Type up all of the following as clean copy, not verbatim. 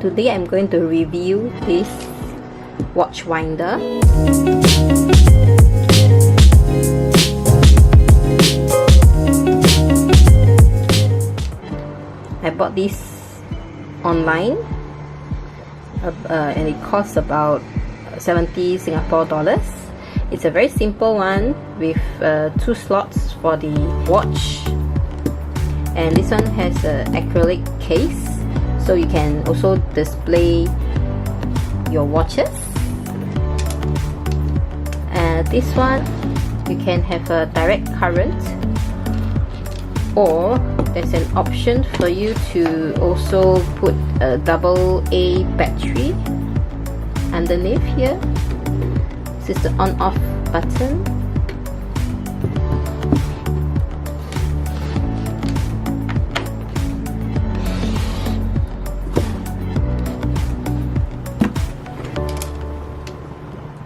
Today I'm going to review this watch winder. I bought this online and it costs about 70 Singapore dollars. It's a very simple one with 2 slots for the watch, and this one has an acrylic case, so you can also display your watches. This one you can have a direct current, or there's an option for you to also put a AA battery underneath here. This is the on-off button.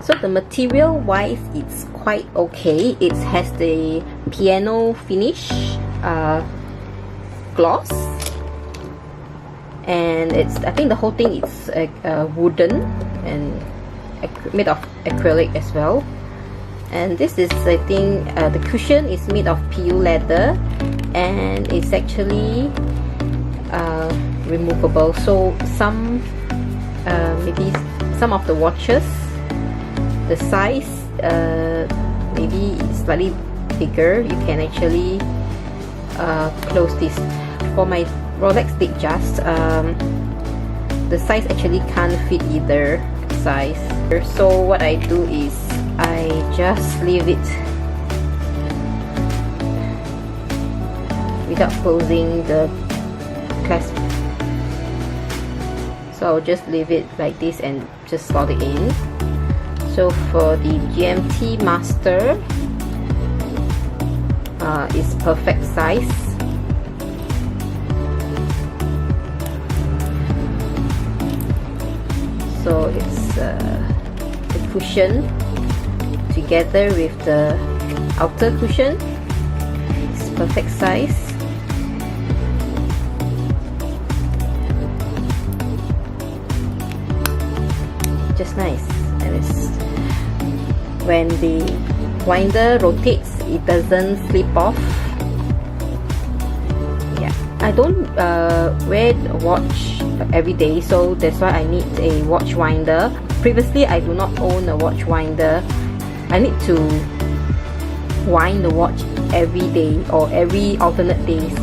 So the material wise, it's quite okay. It has the piano finish gloss, and I think the whole thing is wooden and made of acrylic as well. And this is, I think, the cushion is made of PU leather, and it's actually removable. So maybe some of the watches, the size maybe slightly bigger, you can actually close this. For my Rolex Datejust, the size actually can't fit either size. So what I do is I just leave it without closing the clasp. So I'll just leave it like this and just slot it in. So for the GMT Master, it's perfect size. So it's the cushion together with the outer cushion. It's perfect size. Just nice. And it's, when the winder rotates, it doesn't slip off. Yeah, I don't wear a watch every day, so that's why I need a watch winder. Previously, I do not own a watch winder. I need to wind the watch every day or every alternate days,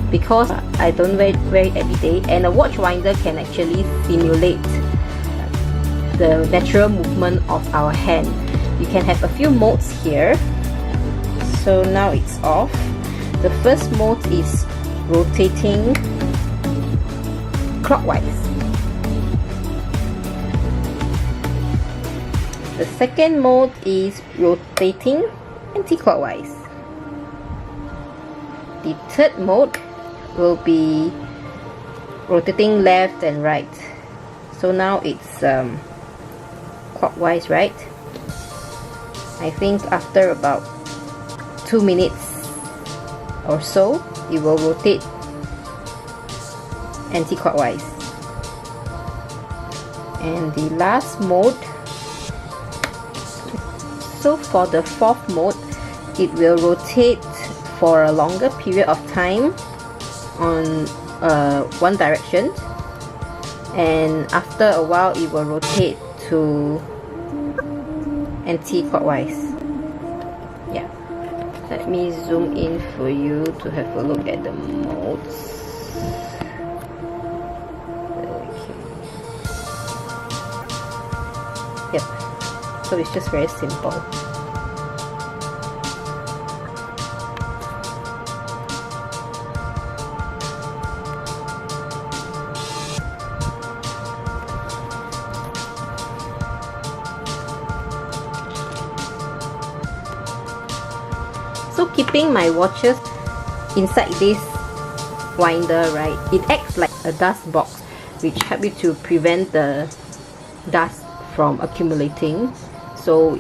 because I don't wear it every day, and a watch winder can actually simulate the natural movement of our hand. You can have a few modes here. So now it's off. The first mode is rotating clockwise. The second mode is rotating anti-clockwise. The third mode will be rotating left and right. So now it's clockwise, right? I think after about 2 minutes or so, it will rotate anti-clockwise. And the last mode, so for the fourth mode, it will rotate for a longer period of time on one direction, and after a while it will rotate to anti-clockwise. Yeah, let me zoom in for you to have a look at the modes. Okay. Yep, so it's just very simple. So keeping my watches inside this winder, right, it acts like a dust box, which helps you to prevent the dust from accumulating. So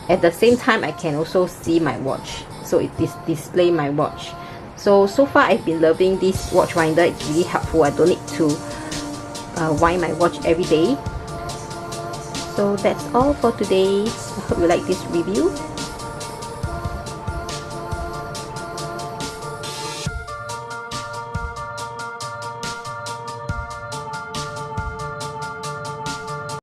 at the same time, I can also see my watch, so it display my watch. So far I've been loving this watch winder. It's really helpful. I don't need to wind my watch every day. So that's all for today. I hope you like this review.